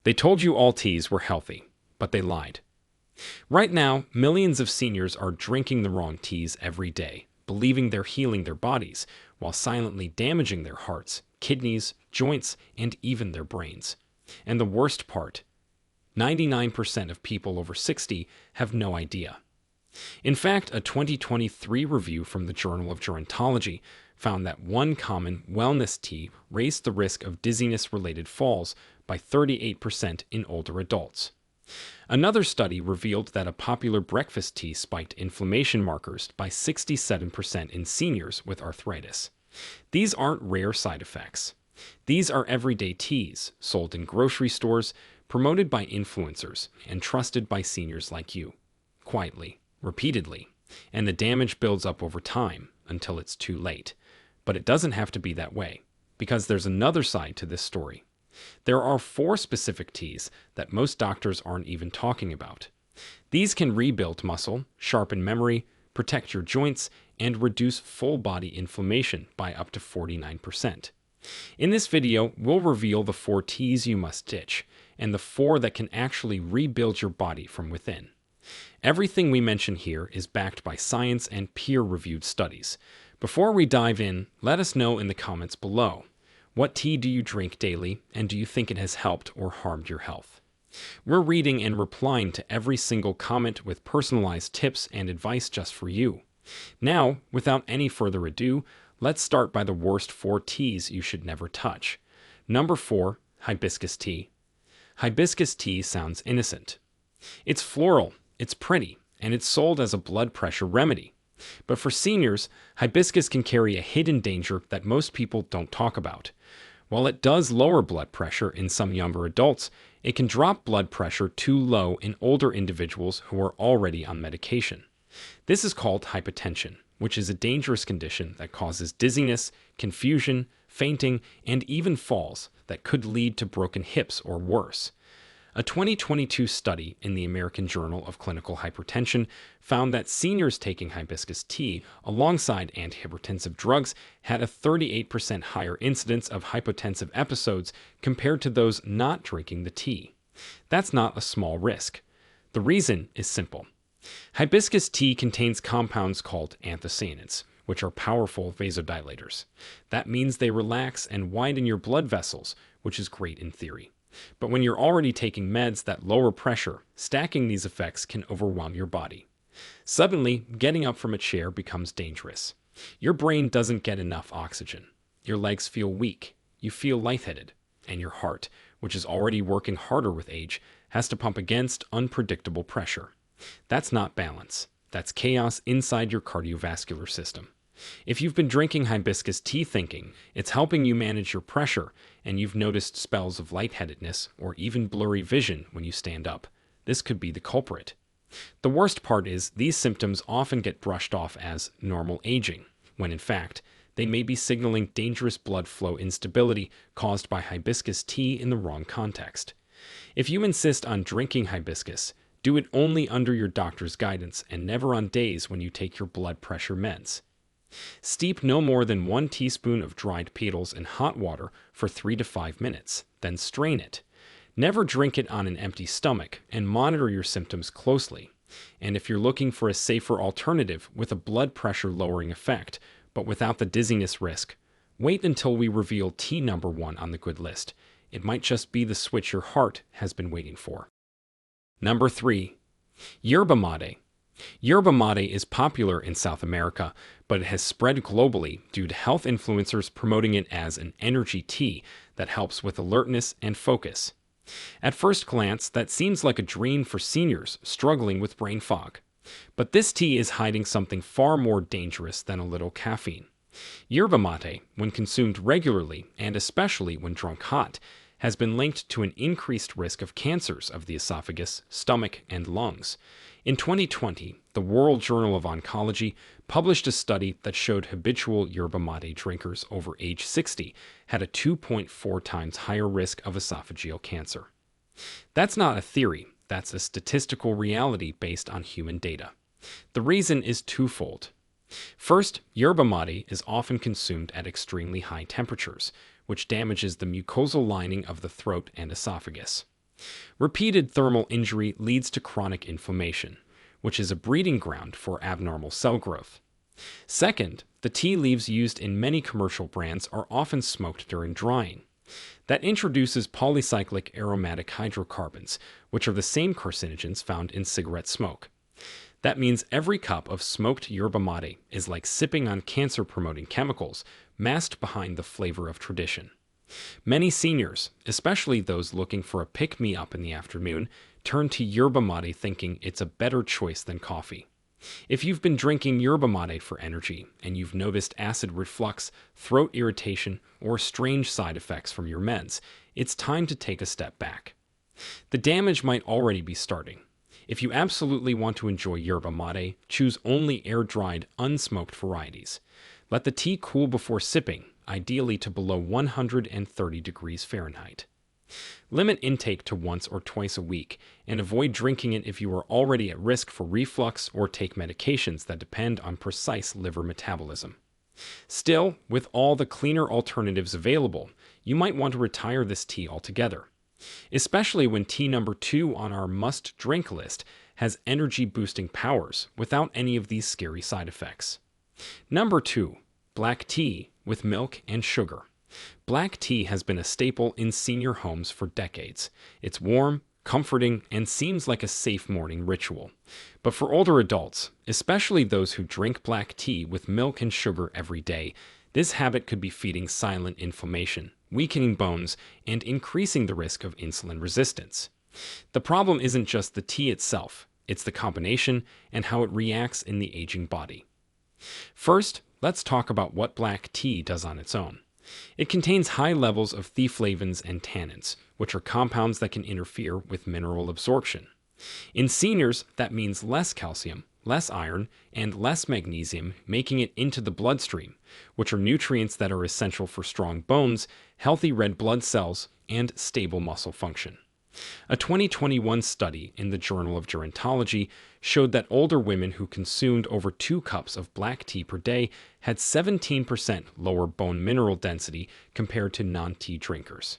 They told you all teas were healthy, but they lied. Right now, millions of seniors are drinking the wrong teas every day, believing they're healing their bodies, while silently damaging their hearts, kidneys, joints, and even their brains. And the worst part, 99% of people over 60 have no idea. In fact, a 2023 review from the Journal of Gerontology found that one common wellness tea raised the risk of dizziness-related falls by 38% in older adults. Another study revealed that a popular breakfast tea spiked inflammation markers by 67% in seniors with arthritis. These aren't rare side effects. These are everyday teas sold in grocery stores, promoted by influencers, and trusted by seniors like you. Quietly, repeatedly, and the damage builds up over time until it's too late. But it doesn't have to be that way, because there's another side to this story. There are 4 specific teas that most doctors aren't even talking about. These can rebuild muscle, sharpen memory, protect your joints, and reduce full-body inflammation by up to 49%. In this video, we'll reveal the 4 teas you must ditch, and the 4 that can actually rebuild your body from within. Everything we mention here is backed by science and peer-reviewed studies. Before we dive in, let us know in the comments below. What tea do you drink daily, and do you think it has helped or harmed your health? We're reading and replying to every single comment with personalized tips and advice just for you. Now, without any further ado, let's start by the worst 4 teas you should never touch. Number 4, hibiscus tea. Hibiscus tea sounds innocent. It's floral, it's pretty, and it's sold as a blood pressure remedy. But for seniors, hibiscus can carry a hidden danger that most people don't talk about. While it does lower blood pressure in some younger adults, it can drop blood pressure too low in older individuals who are already on medication. This is called hypotension, which is a dangerous condition that causes dizziness, confusion, fainting, and even falls that could lead to broken hips or worse. A 2022 study in the American Journal of Clinical Hypertension found that seniors taking hibiscus tea alongside antihypertensive drugs had a 38% higher incidence of hypotensive episodes compared to those not drinking the tea. That's not a small risk. The reason is simple. Hibiscus tea contains compounds called anthocyanins, which are powerful vasodilators. That means they relax and widen your blood vessels, which is great in theory. But when you're already taking meds that lower pressure, stacking these effects can overwhelm your body. Suddenly, getting up from a chair becomes dangerous. Your brain doesn't get enough oxygen. Your legs feel weak, you feel lightheaded, and your heart, which is already working harder with age, has to pump against unpredictable pressure. That's not balance. That's chaos inside your cardiovascular system. If you've been drinking hibiscus tea thinking it's helping you manage your pressure, and you've noticed spells of lightheadedness or even blurry vision when you stand up, this could be the culprit. The worst part is these symptoms often get brushed off as normal aging, when in fact, they may be signaling dangerous blood flow instability caused by hibiscus tea in the wrong context. If you insist on drinking hibiscus, do it only under your doctor's guidance and never on days when you take your blood pressure meds. Steep no more than 1 teaspoon of dried petals in hot water for 3 to 5 minutes, then strain it. Never drink it on an empty stomach, and monitor your symptoms closely. And if you're looking for a safer alternative with a blood pressure lowering effect, but without the dizziness risk, wait until we reveal tea number 1 on the good list. It might just be the switch your heart has been waiting for. Number 3. Yerba mate. Yerba mate is popular in South America, but it has spread globally due to health influencers promoting it as an energy tea that helps with alertness and focus. At first glance, that seems like a dream for seniors struggling with brain fog. But this tea is hiding something far more dangerous than a little caffeine. Yerba mate, when consumed regularly, and especially when drunk hot, has been linked to an increased risk of cancers of the esophagus, stomach, and lungs. In 2020, the World Journal of Oncology published a study that showed habitual yerba mate drinkers over age 60 had a 2.4 times higher risk of esophageal cancer. That's not a theory, that's a statistical reality based on human data. The reason is twofold. First, yerba mate is often consumed at extremely high temperatures, which damages the mucosal lining of the throat and esophagus. Repeated thermal injury leads to chronic inflammation, which is a breeding ground for abnormal cell growth. Second, the tea leaves used in many commercial brands are often smoked during drying. That introduces polycyclic aromatic hydrocarbons, which are the same carcinogens found in cigarette smoke. That means every cup of smoked yerba mate is like sipping on cancer-promoting chemicals masked behind the flavor of tradition. Many seniors, especially those looking for a pick-me-up in the afternoon, turn to yerba mate thinking it's a better choice than coffee. If you've been drinking yerba mate for energy and you've noticed acid reflux, throat irritation, or strange side effects from your meds, it's time to take a step back. The damage might already be starting. If you absolutely want to enjoy yerba mate, choose only air-dried, unsmoked varieties. Let the tea cool before sipping, ideally to below 130 degrees Fahrenheit. Limit intake to once or twice a week, and avoid drinking it if you are already at risk for reflux or take medications that depend on precise liver metabolism. Still, with all the cleaner alternatives available, you might want to retire this tea altogether, especially when tea number 2 on our must-drink list has energy-boosting powers without any of these scary side effects. Number 2. Black tea with milk and sugar. Black tea has been a staple in senior homes for decades. It's warm, comforting, and seems like a safe morning ritual. But for older adults, especially those who drink black tea with milk and sugar every day, this habit could be feeding silent inflammation, weakening bones, and increasing the risk of insulin resistance. The problem isn't just the tea itself, it's the combination and how it reacts in the aging body. First, let's talk about what black tea does on its own. It contains high levels of theaflavins and tannins, which are compounds that can interfere with mineral absorption. In seniors, that means less calcium, less iron, and less magnesium making it into the bloodstream, which are nutrients that are essential for strong bones, healthy red blood cells, and stable muscle function. A 2021 study in the Journal of Gerontology showed that older women who consumed over 2 cups of black tea per day had 17% lower bone mineral density compared to non-tea drinkers.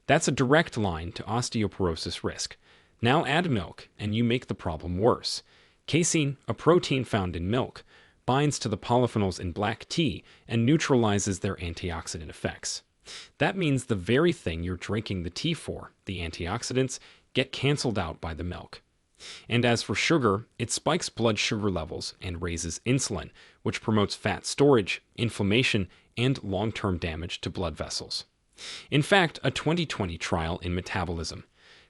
That's a direct line to osteoporosis risk. Now add milk, and you make the problem worse. Casein, a protein found in milk, binds to the polyphenols in black tea and neutralizes their antioxidant effects. That means the very thing you're drinking the tea for, the antioxidants, get canceled out by the milk. And as for sugar, it spikes blood sugar levels and raises insulin, which promotes fat storage, inflammation, and long-term damage to blood vessels. In fact, a 2020 trial in metabolism,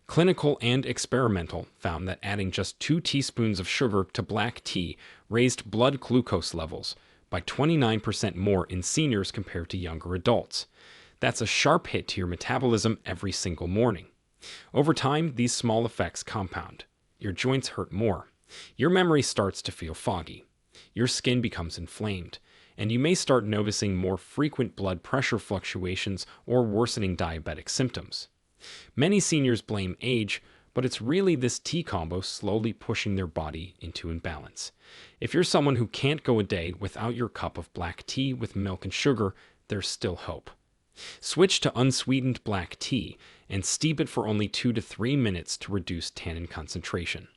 clinical and experimental, found that adding just 2 teaspoons of sugar to black tea raised blood glucose levels by 29% more in seniors compared to younger adults. That's a sharp hit to your metabolism every single morning. Over time, these small effects compound. Your joints hurt more. Your memory starts to feel foggy. Your skin becomes inflamed. And you may start noticing more frequent blood pressure fluctuations or worsening diabetic symptoms. Many seniors blame age, but it's really this tea combo slowly pushing their body into imbalance. If you're someone who can't go a day without your cup of black tea with milk and sugar, there's still hope. Switch to unsweetened black tea and steep it for only 2 to 3 minutes to reduce tannin concentration.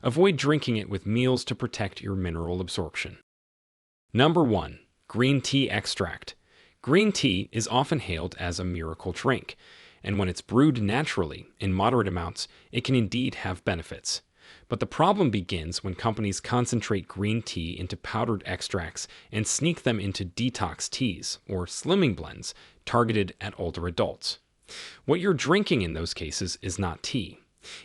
Avoid drinking it with meals to protect your mineral absorption. Number 1. Green tea extract. Green tea is often hailed as a miracle drink, and when it's brewed naturally in moderate amounts, it can indeed have benefits. But the problem begins when companies concentrate green tea into powdered extracts and sneak them into detox teas, or slimming blends, targeted at older adults. What you're drinking in those cases is not tea.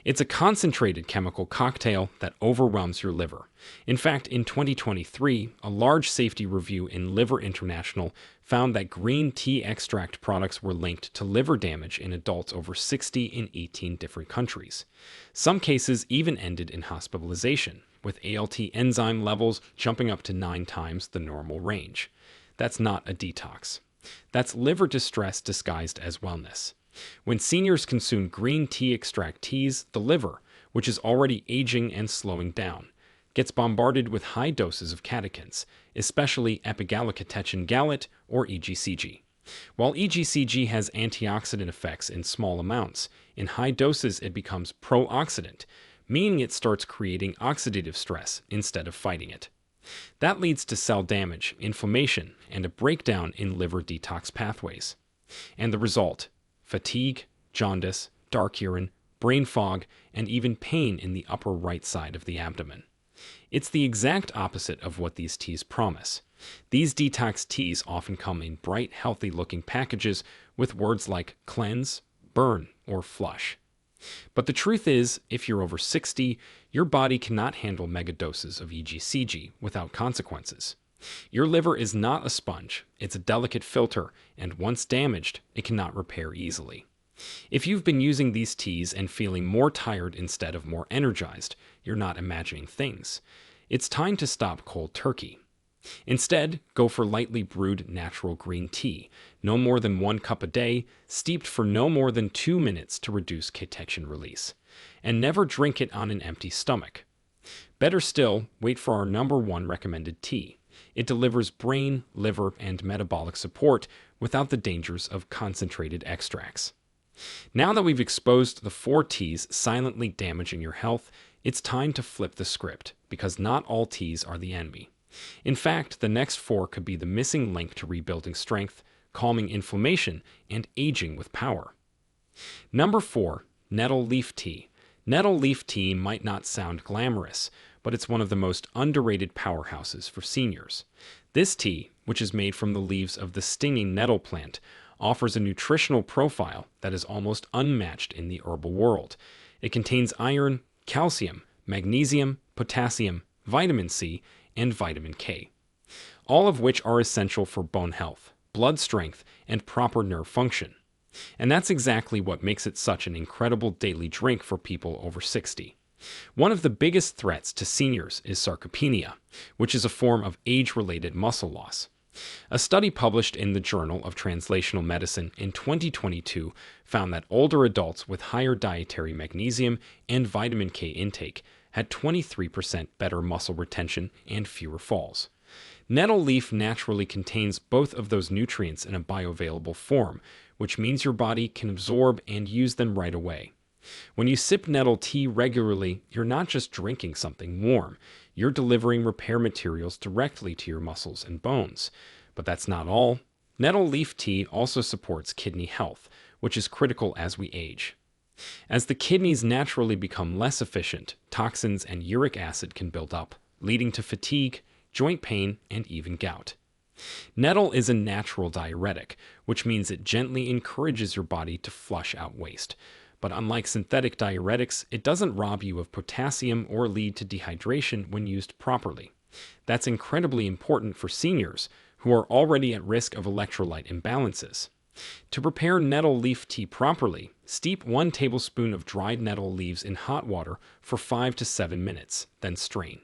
It's a concentrated chemical cocktail that overwhelms your liver. In fact, in 2023, a large safety review in Liver International found that green tea extract products were linked to liver damage in adults over 60 in 18 different countries. Some cases even ended in hospitalization, with ALT enzyme levels jumping up to 9 times the normal range. That's not a detox. That's liver distress disguised as wellness. When seniors consume green tea extract teas, the liver, which is already aging and slowing down, gets bombarded with high doses of catechins, especially epigallocatechin gallate or EGCG. While EGCG has antioxidant effects in small amounts, in high doses it becomes pro-oxidant, meaning it starts creating oxidative stress instead of fighting it. That leads to cell damage, inflammation, and a breakdown in liver detox pathways. And the result: fatigue, jaundice, dark urine, brain fog, and even pain in the upper right side of the abdomen. It's the exact opposite of what these teas promise. These detox teas often come in bright, healthy-looking packages with words like cleanse, burn, or flush. But the truth is, if you're over 60, your body cannot handle megadoses of EGCG without consequences. Your liver is not a sponge, it's a delicate filter, and once damaged, it cannot repair easily. If you've been using these teas and feeling more tired instead of more energized, you're not imagining things. It's time to stop cold turkey. Instead, go for lightly brewed natural green tea, no more than 1 cup a day, steeped for no more than 2 minutes to reduce catechogen release. And never drink it on an empty stomach. Better still, wait for our #1 recommended tea. It delivers brain, liver, and metabolic support without the dangers of concentrated extracts. Now that we've exposed the 4 teas silently damaging your health, it's time to flip the script, because not all teas are the enemy. In fact, the next 4 could be the missing link to rebuilding strength, calming inflammation, and aging with power. Number 4, nettle leaf tea. Nettle leaf tea might not sound glamorous, but it's one of the most underrated powerhouses for seniors. This tea, which is made from the leaves of the stinging nettle plant, offers a nutritional profile that is almost unmatched in the herbal world. It contains iron, calcium, magnesium, potassium, vitamin C, and vitamin K, all of which are essential for bone health, blood strength, and proper nerve function. And that's exactly what makes it such an incredible daily drink for people over 60. One of the biggest threats to seniors is sarcopenia, which is a form of age-related muscle loss. A study published in the Journal of Translational Medicine in 2022 found that older adults with higher dietary magnesium and vitamin K intake had 23% better muscle retention and fewer falls. Nettle leaf naturally contains both of those nutrients in a bioavailable form, which means your body can absorb and use them right away. When you sip nettle tea regularly, you're not just drinking something warm, you're delivering repair materials directly to your muscles and bones. But that's not all. Nettle leaf tea also supports kidney health, which is critical as we age. As the kidneys naturally become less efficient, toxins and uric acid can build up, leading to fatigue, joint pain, and even gout. Nettle is a natural diuretic, which means it gently encourages your body to flush out waste. But unlike synthetic diuretics, it doesn't rob you of potassium or lead to dehydration when used properly. That's incredibly important for seniors who are already at risk of electrolyte imbalances. To prepare nettle leaf tea properly, steep 1 tablespoon of dried nettle leaves in hot water for 5 to 7 minutes, then strain.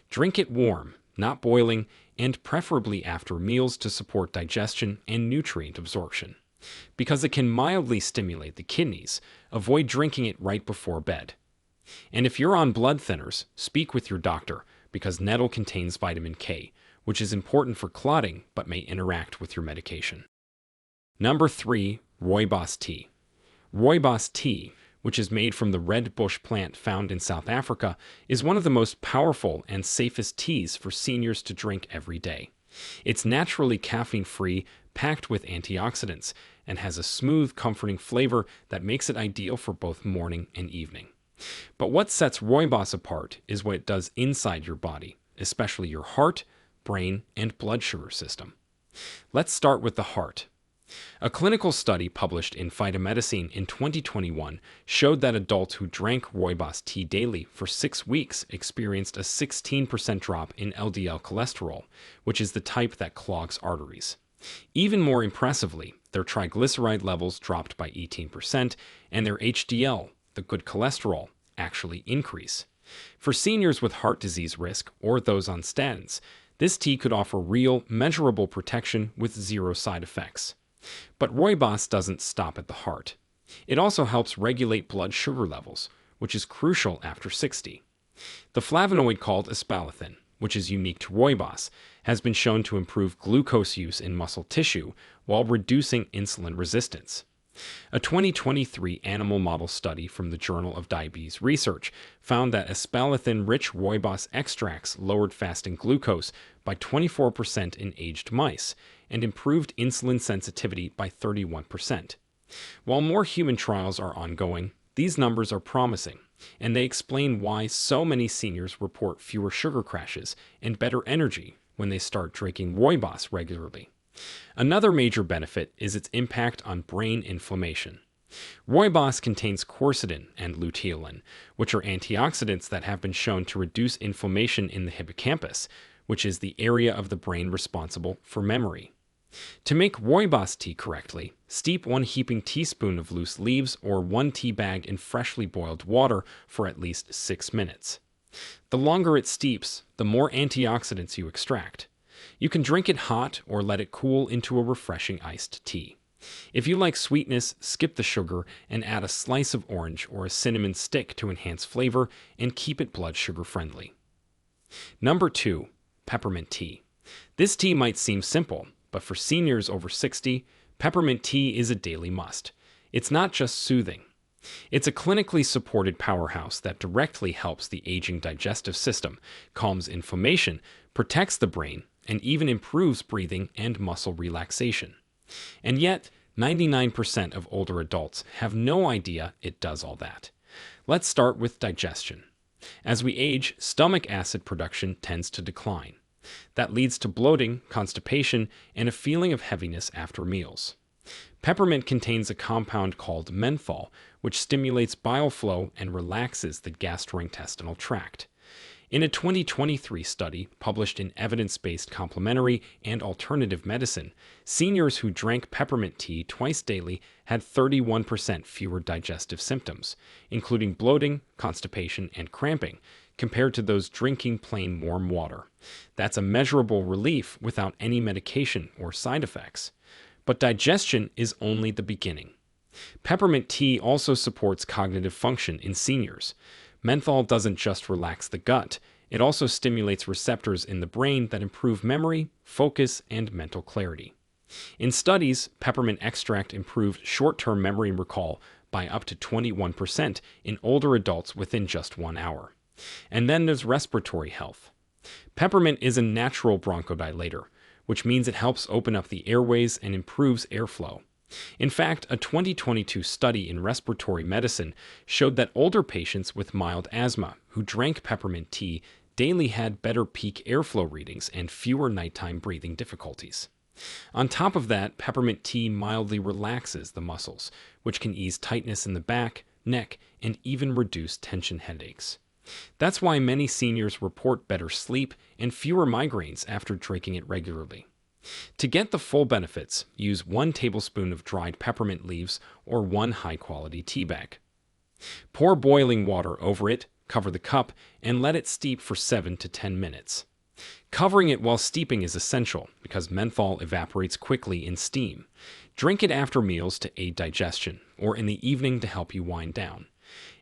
Drink it warm, not boiling, and preferably after meals to support digestion and nutrient absorption. Because it can mildly stimulate the kidneys, avoid drinking it right before bed. And if you're on blood thinners, speak with your doctor, because nettle contains vitamin K, which is important for clotting but may interact with your medication. Number 3, rooibos tea. Rooibos tea, which is made from the red bush plant found in South Africa, is one of the most powerful and safest teas for seniors to drink every day. It's naturally caffeine-free, packed with antioxidants, and has a smooth, comforting flavor that makes it ideal for both morning and evening. But what sets rooibos apart is what it does inside your body, especially your heart, brain, and blood sugar system. Let's start with the heart. A clinical study published in Phytomedicine in 2021 showed that adults who drank rooibos tea daily for 6 weeks experienced a 16% drop in LDL cholesterol, which is the type that clogs arteries. Even more impressively, their triglyceride levels dropped by 18%, and their HDL, the good cholesterol, actually increase. For seniors with heart disease risk or those on statins, this tea could offer real, measurable protection with 0 side effects. But rooibos doesn't stop at the heart. It also helps regulate blood sugar levels, which is crucial after 60. The flavonoid called aspalathin, which is unique to rooibos, has been shown to improve glucose use in muscle tissue while reducing insulin resistance. A 2023 animal model study from the Journal of Diabetes Research found that espalathrin-rich rooibos extracts lowered fasting glucose by 24% in aged mice and improved insulin sensitivity by 31%. While more human trials are ongoing, these numbers are promising, and they explain why so many seniors report fewer sugar crashes and better energy when they start drinking rooibos regularly. Another major benefit is its impact on brain inflammation. Rooibos contains quercetin and luteolin, which are antioxidants that have been shown to reduce inflammation in the hippocampus, which is the area of the brain responsible for memory. To make rooibos tea correctly, steep 1 heaping teaspoon of loose leaves or 1 tea bag in freshly boiled water for at least 6 minutes. The longer it steeps, the more antioxidants you extract. You can drink it hot or let it cool into a refreshing iced tea. If you like sweetness, skip the sugar and add a slice of orange or a cinnamon stick to enhance flavor and keep it blood sugar friendly. Number 2. Peppermint tea. This tea might seem simple, but for seniors over 60, peppermint tea is a daily must. It's not just soothing. It's a clinically supported powerhouse that directly helps the aging digestive system, calms inflammation, protects the brain, and even improves breathing and muscle relaxation. And yet, 99% of older adults have no idea it does all that. Let's start with digestion. As we age, stomach acid production tends to decline. That leads to bloating, constipation, and a feeling of heaviness after meals. Peppermint contains a compound called menthol, which stimulates bile flow and relaxes the gastrointestinal tract. In a 2023 study published in Evidence-Based Complementary and Alternative Medicine, seniors who drank peppermint tea twice daily had 31% fewer digestive symptoms, including bloating, constipation, and cramping, compared to those drinking plain warm water. That's a measurable relief without any medication or side effects. But digestion is only the beginning. Peppermint tea also supports cognitive function in seniors. Menthol doesn't just relax the gut, it also stimulates receptors in the brain that improve memory, focus, and mental clarity. In studies, peppermint extract improved short-term memory recall by up to 21% in older adults within just 1 hour. And then there's respiratory health. Peppermint is a natural bronchodilator, which means it helps open up the airways and improves airflow. In fact, a 2022 study in respiratory medicine showed that older patients with mild asthma who drank peppermint tea daily had better peak airflow readings and fewer nighttime breathing difficulties. On top of that, peppermint tea mildly relaxes the muscles, which can ease tightness in the back, neck, and even reduce tension headaches. That's why many seniors report better sleep and fewer migraines after drinking it regularly. To get the full benefits, use 1 tablespoon of dried peppermint leaves or 1 high-quality tea bag. Pour boiling water over it, cover the cup, and let it steep for 7 to 10 minutes. Covering it while steeping is essential because menthol evaporates quickly in steam. Drink it after meals to aid digestion or in the evening to help you wind down.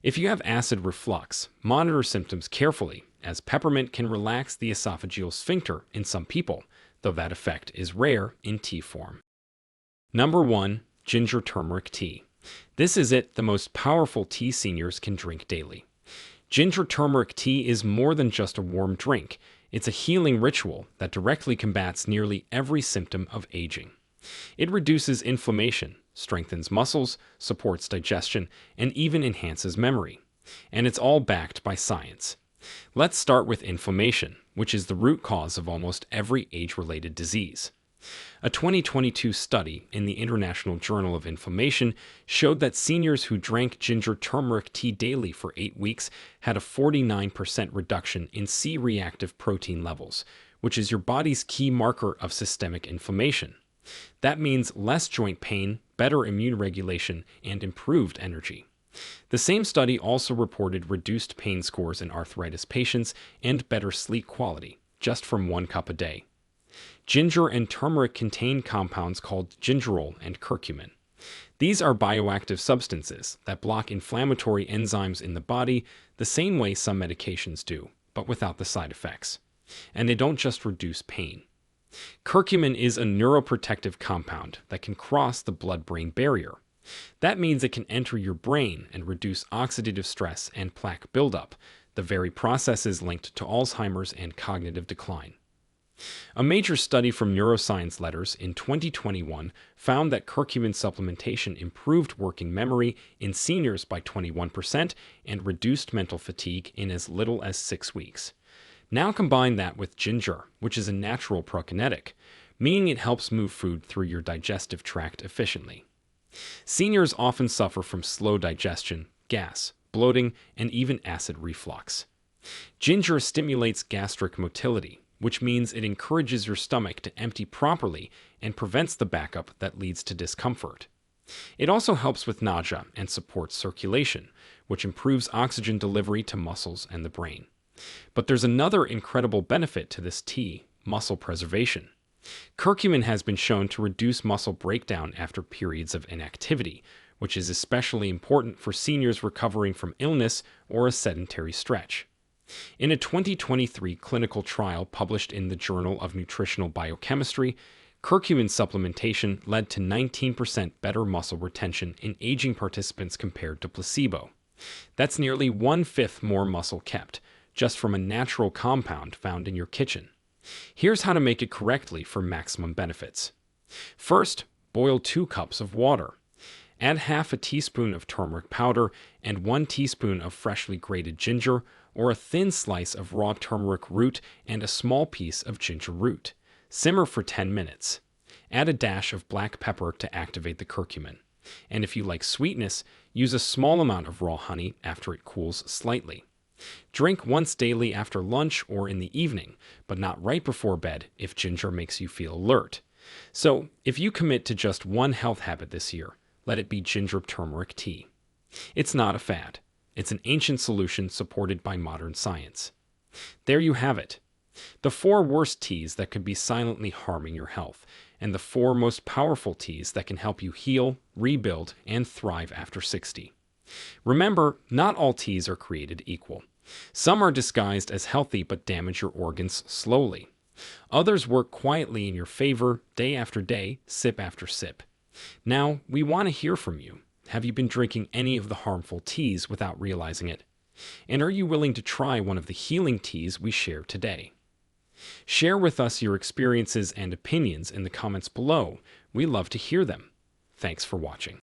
If you have acid reflux, monitor symptoms carefully, as peppermint can relax the esophageal sphincter in some people, though that effect is rare in tea form. Number 1. Ginger turmeric tea. This is the most powerful tea seniors can drink daily. Ginger turmeric tea is more than just a warm drink. It's a healing ritual that directly combats nearly every symptom of aging. It reduces inflammation, strengthens muscles, supports digestion, and even enhances memory. And it's all backed by science. Let's start with inflammation, which is the root cause of almost every age-related disease. A 2022 study in the International Journal of Inflammation showed that seniors who drank ginger turmeric tea daily for 8 weeks had a 49% reduction in C-reactive protein levels, which is your body's key marker of systemic inflammation. That means less joint pain, better immune regulation, and improved energy. The same study also reported reduced pain scores in arthritis patients and better sleep quality, just from 1 cup a day. Ginger and turmeric contain compounds called gingerol and curcumin. These are bioactive substances that block inflammatory enzymes in the body the same way some medications do, but without the side effects. And they don't just reduce pain. Curcumin is a neuroprotective compound that can cross the blood-brain barrier. That means it can enter your brain and reduce oxidative stress and plaque buildup, the very processes linked to Alzheimer's and cognitive decline. A major study from Neuroscience Letters in 2021 found that curcumin supplementation improved working memory in seniors by 21% and reduced mental fatigue in as little as 6 weeks. Now combine that with ginger, which is a natural prokinetic, meaning it helps move food through your digestive tract efficiently. Seniors often suffer from slow digestion, gas, bloating, and even acid reflux. Ginger stimulates gastric motility, which means it encourages your stomach to empty properly and prevents the backup that leads to discomfort. It also helps with nausea and supports circulation, which improves oxygen delivery to muscles and the brain. But there's another incredible benefit to this tea: muscle preservation. Curcumin has been shown to reduce muscle breakdown after periods of inactivity, which is especially important for seniors recovering from illness or a sedentary stretch. In a 2023 clinical trial published in the Journal of Nutritional Biochemistry, curcumin supplementation led to 19% better muscle retention in aging participants compared to placebo. That's nearly 1/5 more muscle kept, just from a natural compound found in your kitchen. Here's how to make it correctly for maximum benefits. First, boil 2 cups of water. Add half a teaspoon of turmeric powder and 1 teaspoon of freshly grated ginger, or a thin slice of raw turmeric root and a small piece of ginger root. Simmer for 10 minutes. Add a dash of black pepper to activate the curcumin. And if you like sweetness, use a small amount of raw honey after it cools slightly. Drink once daily after lunch or in the evening, but not right before bed if ginger makes you feel alert. So, if you commit to just one health habit this year, let it be ginger turmeric tea. It's not a fad. It's an ancient solution supported by modern science. There you have it. The 4 worst teas that could be silently harming your health, and the 4 most powerful teas that can help you heal, rebuild, and thrive after 60. Remember, not all teas are created equal. Some are disguised as healthy but damage your organs slowly. Others work quietly in your favor, day after day, sip after sip. Now, we want to hear from you. Have you been drinking any of the harmful teas without realizing it? And are you willing to try one of the healing teas we share today? Share with us your experiences and opinions in the comments below. We love to hear them. Thanks for watching.